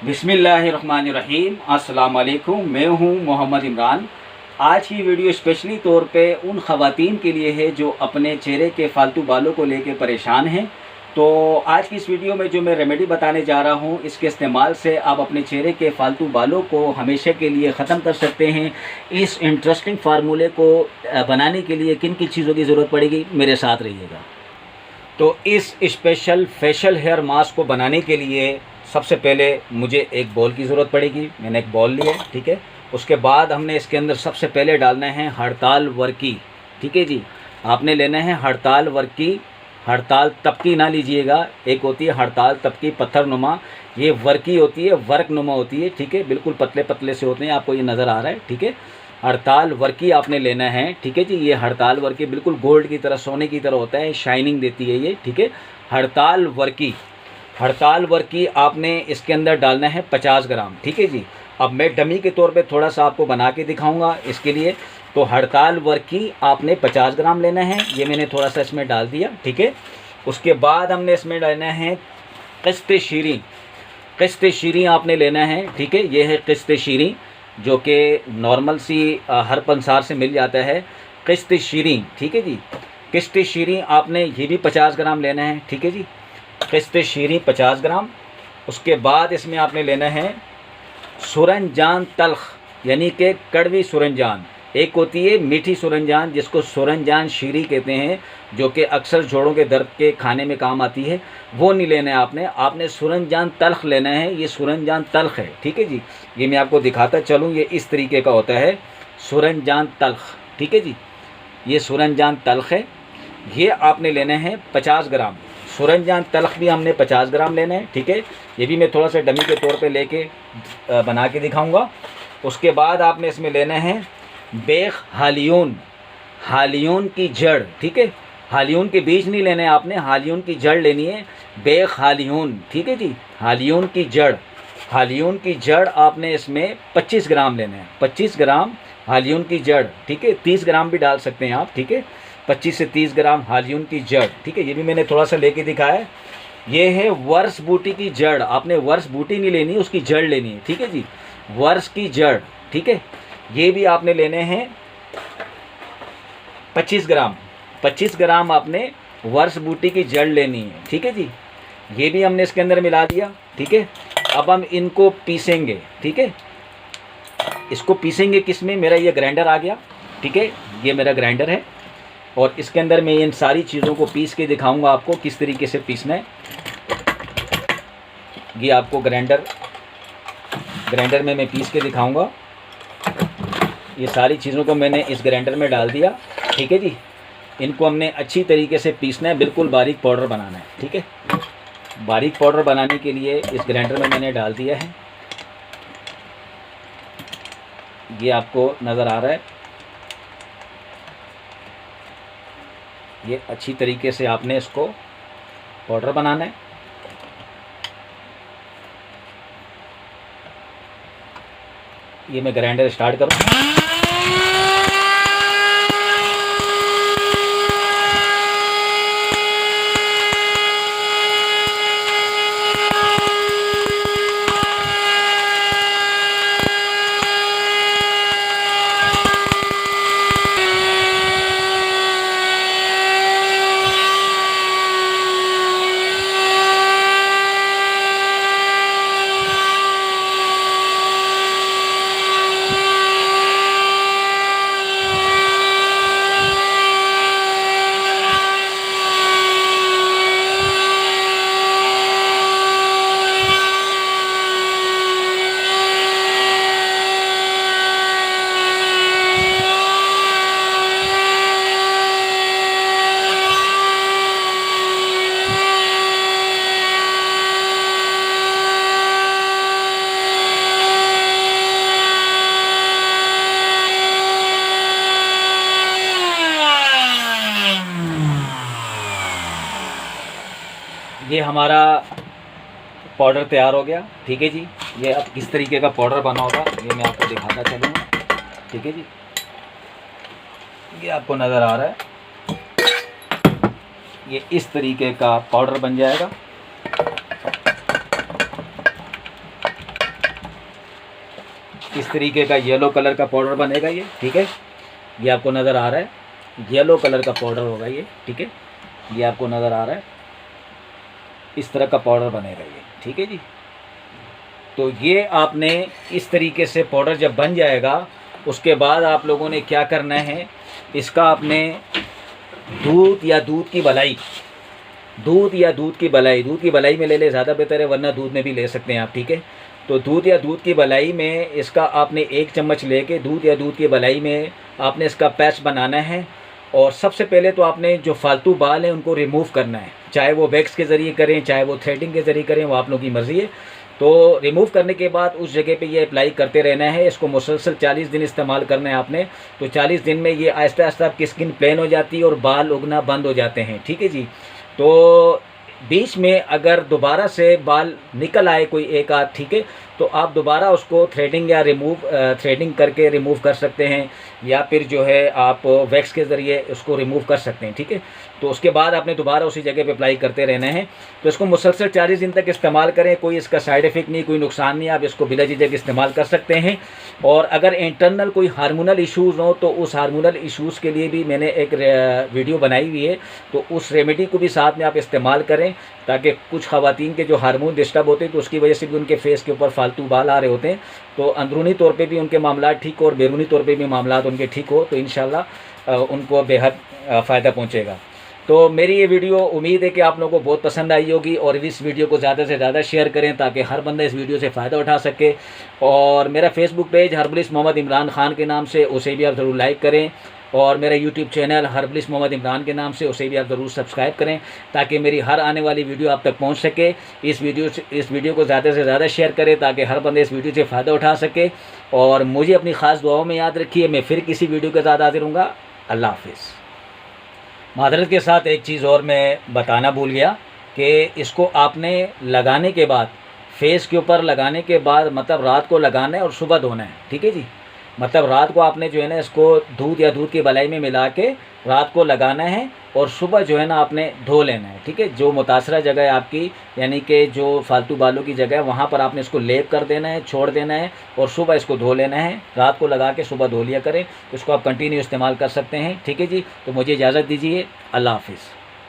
बिस्मिल्लाहिर्रहमानिर्रहीम। अस्सलाम वालेकुम। मैं हूं मोहम्मद इमरान। आज की वीडियो स्पेशली तौर पे उन ख़वातीन के लिए है जो अपने चेहरे के फालतू बालों को लेकर परेशान हैं। तो आज की इस वीडियो में जो मैं रेमेडी बताने जा रहा हूं, इसके इस्तेमाल से आप अपने चेहरे के फालतू बालों को हमेशा के लिए ख़त्म कर सकते हैं। इस इंटरेस्टिंग फार्मूले को बनाने के लिए किन किन चीज़ों की ज़रूरत पड़ेगी, मेरे साथ रहिएगा। तो इस स्पेशल फेशियल हेयर मास्क को बनाने के लिए सबसे पहले मुझे एक बॉल की ज़रूरत पड़ेगी। मैंने एक बॉल लिया है, ठीक है। उसके बाद हमने इसके अंदर सबसे पहले डालना है हड़ताल वर्की, ठीक है जी। आपने लेना है हड़ताल वर्की। हड़ताल तबकी ना लीजिएगा, एक होती है हड़ताल तबकी पत्थर नुमा, ये वर्की होती है वर्क नुमा होती है, ठीक है। बिल्कुल पतले पतले से होते हैं, आपको ये नज़र आ रहा है, ठीक है। हड़ताल वर्की आपने लेना है, ठीक है जी। ये हड़ताल वर्की बिल्कुल गोल्ड की तरह, सोने की तरह होता है, शाइनिंग देती है ये, ठीक है। हड़ताल वर्की, हड़ताल वर्की आपने इसके अंदर डालना है 50 ग्राम, ठीक है जी। अब मैं डमी के तौर पे थोड़ा सा आपको बना के दिखाऊंगा इसके लिए। तो हड़ताल वर्की आपने 50 ग्राम लेना है, ये मैंने थोड़ा सा इसमें डाल दिया, ठीक है। उसके बाद हमने इसमें डालना है किश्त शीरी। किश्त शीरी आपने लेना है, ठीक है। ये है किश्त शीरी जो कि नॉर्मल सी हर पंसार से मिल जाता है, किश्त शीरी, ठीक है जी। किश्त शीरी आपने ये भी 50 ग्राम लेना है, ठीक है जी। किश्त शीरी 50 ग्राम। उसके बाद इसमें आपने लेना है सुरंजान तल्ख, यानी कि कड़वी सुरंजान। एक होती है मीठी सुरंजान जिसको सुरंजान शीरी कहते हैं, जो कि अक्सर जोड़ों के दर्द के खाने में काम आती है, वो नहीं लेना है आपने। आपने सुरंजान तल्ख लेना है, ये सुरंजान तल्ख है, ठीक है जी। ये मैं आपको दिखाता चलूँ, ये इस तरीके का होता है सुरंजान तल्ख, ठीक है जी। ये सुरंजान तल्ख है, ये आपने लेना है 50 ग्राम। सुरंजान तल्ख भी हमने 50 ग्राम लेना है, ठीक है। ये भी मैं थोड़ा सा डमी के तौर पे लेके बना के दिखाऊंगा। उसके बाद आपने इसमें लेना है बेख हालियून, हालियून की जड़, ठीक है। हालियून के बीज नहीं लेने आपने, हालियून की जड़ लेनी है, बेख हालियून, ठीक है जी। हालियून की जड़, हालियून की जड़ आपने इसमें 25 ग्राम लेना है, 25 ग्राम हालियून की जड़, ठीक है। 30 ग्राम भी डाल सकते हैं आप, ठीक है। 25 से 30 ग्राम हालियून की जड़, ठीक है। ये भी मैंने थोड़ा सा लेके दिखाया है। ये है वर्स बूटी की जड़, आपने वर्स बूटी नहीं लेनी, उसकी जड़ लेनी है, ठीक है जी। वर्स की जड़, ठीक है। ये भी आपने लेने हैं 25 ग्राम। 25 ग्राम आपने वर्स बूटी की जड़ लेनी है, ठीक है जी। ये भी हमने इसके अंदर मिला दिया, ठीक है। अब हम इनको पीसेंगे, ठीक है। इसको पीसेंगे किस में, मेरा ये ग्राइंडर आ गया, ठीक है। ये मेरा ग्राइंडर है और इसके अंदर मैं इन सारी चीज़ों को पीस के दिखाऊंगा आपको किस तरीके से पीसना है। ये आपको ग्राइंडर में मैं पीस के दिखाऊंगा। ये सारी चीज़ों को मैंने इस ग्राइंडर में डाल दिया, ठीक है जी। इनको हमने अच्छी तरीके से पीसना है, बिल्कुल बारीक पाउडर बनाना है, ठीक है। बारीक पाउडर बनाने के लिए इस ग्राइंडर में मैंने डाल दिया है, ये आपको नज़र आ रहा है। ये अच्छी तरीके से आपने इसको पाउडर बनाना है। ये मैं ग्राइंडर स्टार्ट करूँ। ये हमारा पाउडर तैयार हो गया, ठीक है जी। ये अब किस तरीके का पाउडर बना होगा ये मैं आपको दिखाता चलूँगा, ठीक है जी। ये आपको नज़र आ रहा है, ये इस तरीके का पाउडर बन जाएगा। इस तरीके का येलो कलर का पाउडर बनेगा ये, ठीक है। ये आपको नज़र आ रहा है, येलो कलर का पाउडर होगा ये, ठीक है। ये आपको नज़र आ रहा है, इस तरह का पाउडर बनेगा ये, ठीक है जी। तो ये आपने इस तरीके से पाउडर जब बन जाएगा, उसके बाद आप लोगों ने क्या करना है, इसका आपने दूध या दूध की मलाई में ले ज़्यादा बेहतर है, वरना दूध में भी ले सकते हैं आप, ठीक है। तो दूध या दूध की मलाई में इसका आपने 1 चम्मच लेके दूध या दूध की मलाई में आपने इसका पेस्ट बनाना है। और सबसे पहले तो आपने जो फालतू बाल हैं उनको रिमूव करना है, चाहे वो वैक्स के ज़रिए करें, चाहे वो थ्रेडिंग के ज़रिए करें, वो आप लोगों की मर्ज़ी है। तो रिमूव करने के बाद उस जगह पे ये अप्लाई करते रहना है। इसको मुसलसल 40 दिन इस्तेमाल करना है आपने। तो 40 दिन में ये आहिस्ता आहिस्ता आपकी स्किन प्लेन हो जाती है और बाल उगना बंद हो जाते हैं, ठीक है जी। तो बीच में अगर दोबारा से बाल निकल आए कोई एक आध, ठीक है, तो आप दोबारा उसको थ्रेडिंग करके रिमूव कर सकते हैं, या फिर जो है आप वैक्स के ज़रिए उसको रिमूव कर सकते हैं, ठीक है। तो उसके बाद आपने दोबारा उसी जगह पे अप्लाई करते रहना है। तो इसको मुसलसल 40 दिन तक इस्तेमाल करें, कोई इसका साइड इफ़ेक्ट नहीं, कोई नुकसान नहीं, आप इसको बिला झिझक इस्तेमाल कर सकते हैं। और अगर इंटरनल कोई हार्मोनल इश्यूज़ हो तो उस हार्मोनल इश्यूज़ के लिए भी मैंने एक वीडियो बनाई हुई है, तो उस रेमेडी को भी साथ में आप इस्तेमाल करें, ताकि कुछ ख़वातीन के जो हार्मोन डिस्टर्ब होते हैं तो उसकी वजह से भी उनके फेस के ऊपर फालतू बाल आ रहे होते हैं, तो अंदरूनी तौर पे भी उनके मामला ठीक हो और बैरूनी तौर पे भी मामला उनके ठीक हो, तो इंशाल्लाह उनको बेहद फ़ायदा पहुँचेगा। तो मेरी ये वीडियो उम्मीद है कि आप लोगों को बहुत पसंद आई होगी, और इस वीडियो को ज़्यादा से ज़्यादा शेयर करें ताकि हर बंदा इस वीडियो से फ़ायदा उठा सके। और मेरा Facebook page herbalist Mohammad Imran Khan के नाम से, उसे भी आप ज़रूर लाइक करें, और मेरा YouTube channel herbalist Mohammad Imran के नाम से, उसे भी आप ज़रूर सब्सक्राइब करें ताकि मेरी हर आने वाली वीडियो आप तक पहुंच सके। इस वीडियो को ज़्यादा से ज़्यादा शेयर करें ताकि हर बंदे इस वीडियो से फ़ायदा उठा सके। और मुझे अपनी ख़ास दुआओं में याद रखिए। मैं फिर किसी वीडियो के साथ हाजिर हूँगा। अल्लाह हाफिज़। मादरत के साथ एक चीज़ और मैं बताना भूल गया कि इसको आपने लगाने के बाद, फेस के ऊपर लगाने के बाद, मतलब रात को लगाना है और सुबह धोना है, ठीक है जी। मतलब रात को आपने जो है ना इसको दूध या दूध की मलाई में मिला के रात को लगाना है, और सुबह जो है ना आपने धो लेना है, ठीक है। जो मुतासरा जगह है आपकी, यानी कि जो फालतू बालों की जगह है, वहाँ पर आपने इसको लेप कर देना है, छोड़ देना है, और सुबह इसको धो लेना है। रात को लगा के सुबह धो लिया करें। इसको आप कंटिन्यू इस्तेमाल कर सकते हैं, ठीक है जी। तो मुझे इजाज़त दीजिए। अल्लाह हाफिज़।